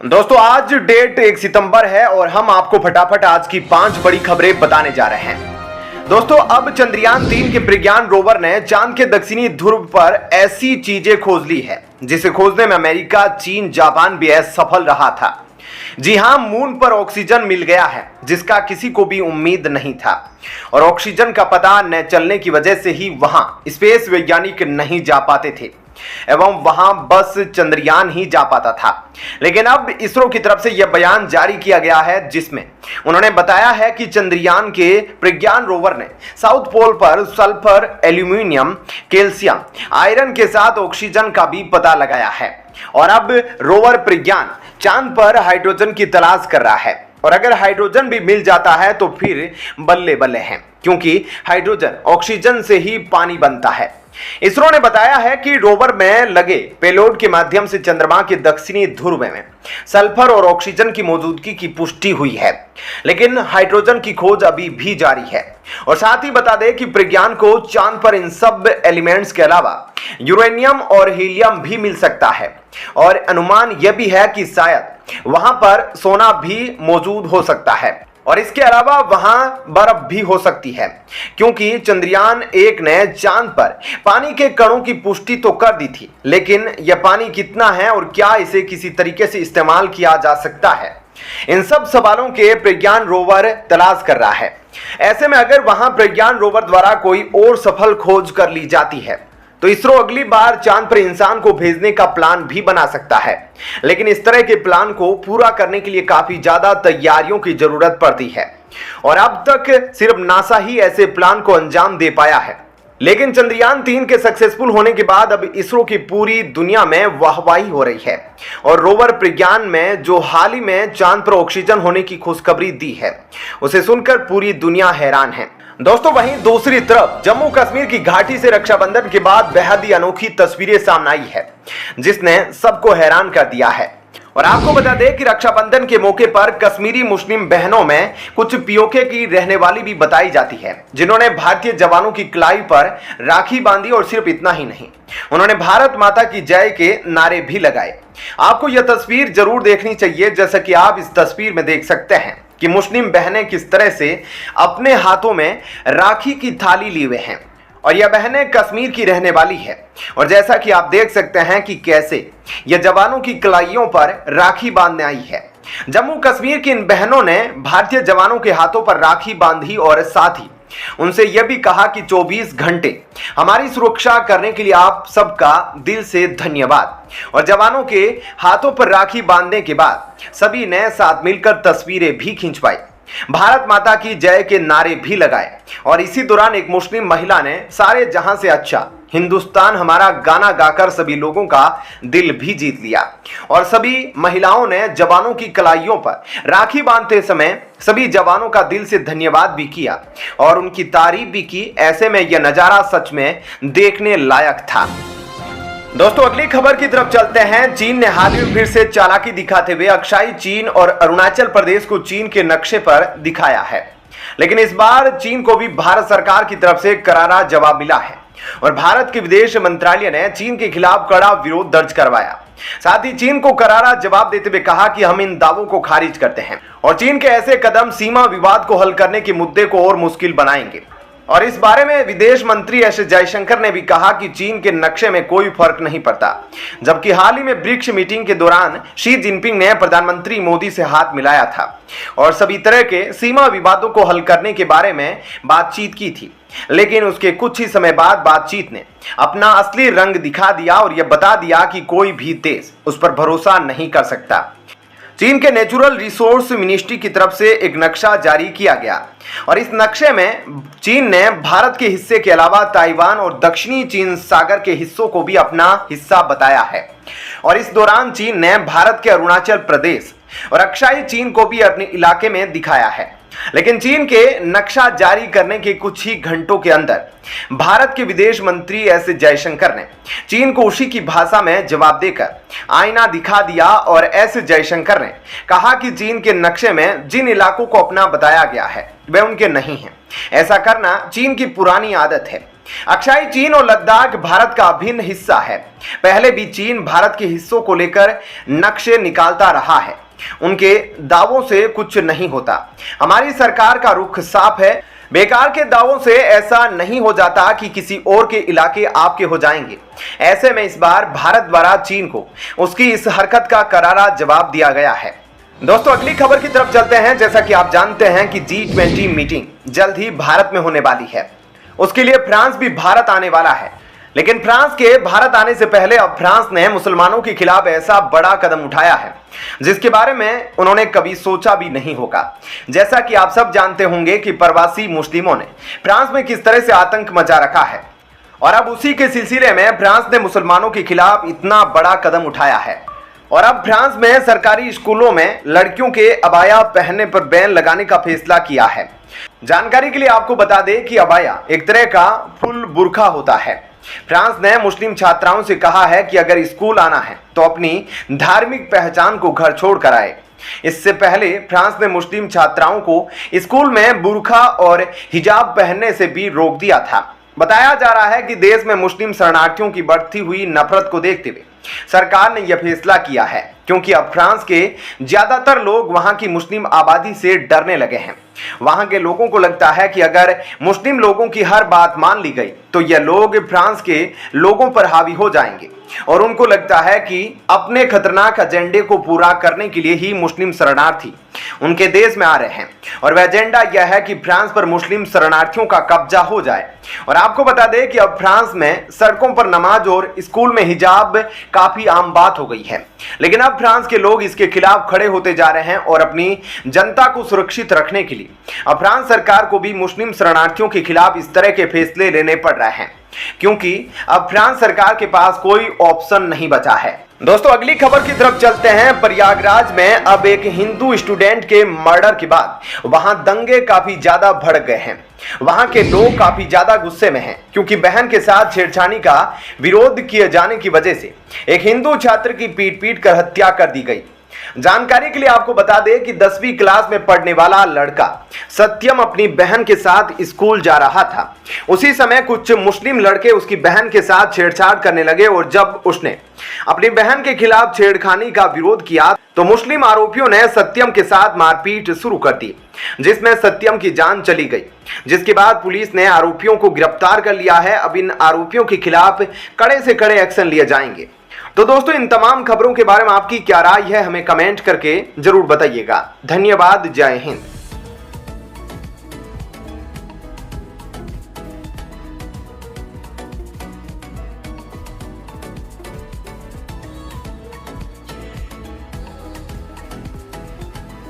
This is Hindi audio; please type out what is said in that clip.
दोस्तों आज डेट 1 सितंबर है और हम आपको फटाफट आज की 5 बड़ी खबरें बताने जा रहे हैं। दोस्तों अब चंद्रयान-3 के प्रज्ञान रोवर ने चांद के दक्षिणी ध्रुव पर ऐसी चीजें खोज ली है जिसे खोजने में अमेरिका, चीन, जापान भी असफल रहा था। जी हां, मून पर ऑक्सीजन मिल गया है जिसका किसी को भी उम्मीद नहीं था और ऑक्सीजन का पता न चलने की वजह से ही वहां स्पेस वैज्ञानिक नहीं जा पाते थे एवं वहां बस चंद्रयान ही जा पाता था। लेकिन अब इसरो की तरफ से यह बयान जारी किया गया है जिसमें उन्होंने बताया है कि चंद्रयान के प्रज्ञान रोवर ने साउथ पोल पर सल्फर, एल्यूमिनियम, कैल्शियम, आयरन के साथ ऑक्सीजन का भी पता लगाया है और अब रोवर प्रज्ञान चांद पर हाइड्रोजन की तलाश कर रहा है और अगर हाइड्रोजन भी मिल जाता है तो फिर बल्ले बल्ले हैं, क्योंकि हाइड्रोजन ऑक्सीजन से ही पानी बनता है। इसरो ने बताया है कि रोवर में लगे पेलोड के माध्यम से चंद्रमा के दक्षिणी ध्रुव में सल्फर और ऑक्सीजन की मौजूदगी की पुष्टि हुई है, लेकिन हाइड्रोजन की खोज अभी भी जारी है। और साथ ही बता दें कि प्रज्ञान को चांद पर इन सब एलिमेंट्स के अलावा यूरेनियम और हीलियम भी मिल सकता है और अनुमान यह भी है कि शायद वहां पर सोना भी मौजूद हो सकता है और इसके अलावा वहां बर्फ भी हो सकती है, क्योंकि चंद्रयान-1 ने चांद पर पानी के कणों की पुष्टि तो कर दी थी, लेकिन यह पानी कितना है और क्या इसे किसी तरीके से इस्तेमाल किया जा सकता है, इन सब सवालों के प्रज्ञान रोवर तलाश कर रहा है। ऐसे में अगर वहां प्रज्ञान रोवर द्वारा कोई और सफल खोज कर ली जाती है तो इसरो अगली बार चांद पर इंसान को भेजने का प्लान भी बना सकता है, लेकिन इस तरह के प्लान को पूरा करने के लिए काफी ज्यादा तैयारियों की जरूरत पड़ती है और अब तक सिर्फ नासा ही ऐसे प्लान को अंजाम दे पाया है। लेकिन चंद्रयान-3 के सक्सेसफुल होने के बाद अब इसरो की पूरी दुनिया में वाहवाही हो रही है और रोवर प्रज्ञान में जो हाल ही में चांद पर ऑक्सीजन होने की खुशखबरी दी है उसे सुनकर पूरी दुनिया हैरान है। दोस्तों वहीं दूसरी तरफ जम्मू कश्मीर की घाटी से रक्षाबंधन के बाद बेहद ही अनोखी तस्वीरें सामने आई है जिसने सबको हैरान कर दिया है। और आपको बता दें कि रक्षाबंधन के मौके पर कश्मीरी मुस्लिम बहनों में कुछ पीओके की रहने वाली भी बताई जाती है, जिन्होंने भारतीय जवानों की कलाई पर राखी बांधी और सिर्फ इतना ही नहीं, उन्होंने भारत माता की जय के नारे भी लगाए। आपको यह तस्वीर जरूर देखनी चाहिए, जैसा कि आप इस तस्वीर में देख सकते हैं कि मुस्लिम बहनें किस तरह से अपने हाथों में राखी की थाली लिए हुए हैं और यह बहनें कश्मीर की रहने वाली है और जैसा कि आप देख सकते हैं कि कैसे यह जवानों की कलाइयों पर राखी बांधने आई है। जम्मू कश्मीर की इन बहनों ने भारतीय जवानों के हाथों पर राखी बांधी और साथ ही उनसे यह भी कहा कि 24 घंटे हमारी सुरक्षा करने के लिए आप सबका दिल से धन्यवाद। और जवानों के हाथों पर राखी बांधने के बाद सभी ने साथ मिलकर तस्वीरें भी खिंचवाई, भारत माता की जय के नारे भी लगाए और इसी दौरान एक मुस्लिम महिला ने सारे जहां से अच्छा हिंदुस्तान हमारा गाना गाकर सभी लोगों का दिल भी जीत लिया। और सभी महिलाओं ने जवानों की कलाइयों पर राखी बांधते समय सभी जवानों का दिल से धन्यवाद भी किया और उनकी तारीफ भी की। ऐसे में यह नजारा सच में देखने लायक था। दोस्तों अगली खबर की तरफ चलते हैं। चीन ने हाल ही में फिर से चालाकी दिखाते हुए अक्साई चीन और अरुणाचल प्रदेश को चीन के नक्शे पर दिखाया है, लेकिन इस बार चीन को भी भारत सरकार की तरफ से करारा जवाब मिला है और भारत के विदेश मंत्रालय ने चीन के खिलाफ कड़ा विरोध दर्ज करवाया। साथ ही चीन को करारा जवाब देते हुए कहा कि हम इन दावों को खारिज करते हैं और चीन के ऐसे कदम सीमा विवाद को हल करने के मुद्दे को और मुश्किल बनाएंगे। और इस बारे में विदेश मंत्री एस जयशंकर ने भी कहा कि चीन के नक्शे में कोई फर्क नहीं पड़ता, जबकि हाल ही में ब्रिक्स मीटिंग के दौरान शी जिनपिंग ने प्रधानमंत्री मोदी से हाथ मिलाया था और सभी तरह के सीमा विवादों को हल करने के बारे में बातचीत की थी, लेकिन उसके कुछ ही समय बाद बातचीत ने अपना असली रंग दिखा दिया और यह बता दिया कि कोई भी देश उस पर भरोसा नहीं कर सकता। चीन के नेचुरल रिसोर्स मिनिस्ट्री की तरफ से एक नक्शा जारी किया गया और इस नक्शे में चीन ने भारत के हिस्से के अलावा ताइवान और दक्षिणी चीन सागर के हिस्सों को भी अपना हिस्सा बताया है। और इस दौरान चीन ने भारत के अरुणाचल प्रदेश और अक्साई चीन को भी अपने इलाके में दिखाया है, लेकिन चीन के नक्शा जारी करने के कुछ ही घंटों के अंदर भारत के विदेश मंत्री एस जयशंकर ने चीन को उसी की भाषा में जवाब देकर आईना दिखा दिया और एस जयशंकर ने कहा कि चीन के नक्शे में जिन इलाकों को अपना बताया गया है वे उनके नहीं हैं। ऐसा करना चीन की पुरानी आदत है अक्साई चीन और लद्दाख भारत का अभिन्न हिस्सा है। पहले भी चीन भारत के हिस्सों को लेकर नक्शे निकालता रहा है। उनके दावों से कुछ नहीं होता। हमारी सरकार का रुख साफ है। बेकार के दावों से ऐसा नहीं हो जाता कि किसी और के इलाके आपके हो जाएंगे। ऐसे में इस बार भारत द्वारा चीन को उसकी इस हरकत का करारा जवाब दिया गया है। दोस्तों, अगली खबर की तरफ चलते हैं। जैसा कि आप जानते हैं कि G20 मीटिंग जल्द ही भारत में होने वाली है। उसके लिए फ्रांस भी भारत आने वाला है। लेकिन फ्रांस के भारत आने से पहले अब फ्रांस ने मुसलमानों के खिलाफ ऐसा बड़ा कदम उठाया है जिसके बारे में उन्होंने कभी सोचा भी नहीं होगा। जैसा कि आप सब जानते होंगे कि प्रवासी मुस्लिमों ने फ्रांस में किस तरह से आतंक मचा रखा है, और अब उसी के सिलसिले में फ्रांस ने मुसलमानों के खिलाफ इतना बड़ा कदम उठाया है। और अब फ्रांस में सरकारी स्कूलों में लड़कियों के अबाया पहनने पर बैन लगाने का फैसला किया है। जानकारी के लिए आपको बता दें कि अबाया एक तरह का फुल बुर्का होता है। फ्रांस ने मुस्लिम छात्राओं से कहा है कि अगर स्कूल आना है तो अपनी धार्मिक पहचान को घर छोड़ कर आए। इससे पहले फ्रांस ने मुस्लिम छात्राओं को स्कूल में बुर्का और हिजाब पहनने से भी रोक दिया था। बताया जा रहा है कि देश में मुस्लिम शरणार्थियों की बढ़ती हुई नफरत को देखते हुए सरकार ने यह फैसला किया है, क्योंकि अब फ्रांस के ज्यादातर लोग वहां की मुस्लिम आबादी से डरने लगे हैं। वहां के लोगों को लगता है कि अगर मुस्लिम लोगों की हर बात मान ली गई तो यह लोग फ्रांस के लोगों पर हावी हो जाएंगे, और उनको लगता है कि अपने खतरनाक एजेंडे को पूरा करने के लिए ही मुस्लिम शरणार्थी उनके देश में आ रहे हैं। और वह एजेंडा यह है कि फ्रांस पर मुस्लिम शरणार्थियों का कब्जा हो जाए। और आपको बता दें कि अब फ्रांस में सड़कों पर नमाज और स्कूल में हिजाब काफी आम बात हो गई है। लेकिन अब फ्रांस के लोग इसके खिलाफ खड़े होते जा रहे हैं और अपनी जनता को सुरक्षित रखने के लिए अब फ्रांस सरकार को भी मुस्लिम शरणार्थियों के खिलाफ इस तरह के फैसले लेने पड़ रहे हैं, क्योंकि अब फ्रांस सरकार के पास कोई ऑप्शन नहीं बचा है। दोस्तों, अगली खबर की तरफ चलते हैं। प्रयागराज में अब एक हिंदू स्टूडेंट के मर्डर के बाद वहां दंगे काफी ज्यादा भड़क गए हैं। वहां के लोग काफी ज्यादा गुस्से में हैं, क्योंकि बहन के साथ छेड़छाड़ी का विरोध किए जाने की वजह से एक हिंदू छात्र की पीट कर हत्या कर दी गई। जानकारी के लिए आपको बता दें कि 10वीं क्लास में पढ़ने वाला लड़का सत्यम अपनी बहन के साथ स्कूल जा रहा था। उसी समय कुछ मुस्लिम लड़के उसकी बहन के साथ छेड़छाड़ करने लगे, और जब उसने अपनी बहन के खिलाफ छेड़खानी का विरोध किया तो मुस्लिम आरोपियों ने सत्यम के साथ मारपीट शुरू कर दी, जिसमें सत्यम की जान चली गई। जिसके बाद पुलिस ने आरोपियों को गिरफ्तार कर लिया है। अब इन आरोपियों के खिलाफ कड़े से कड़े एक्शन लिए जाएंगे। तो दोस्तों, इन तमाम खबरों के बारे में आपकी क्या राय है, हमें कमेंट करके जरूर बताइएगा। धन्यवाद। जय हिंद।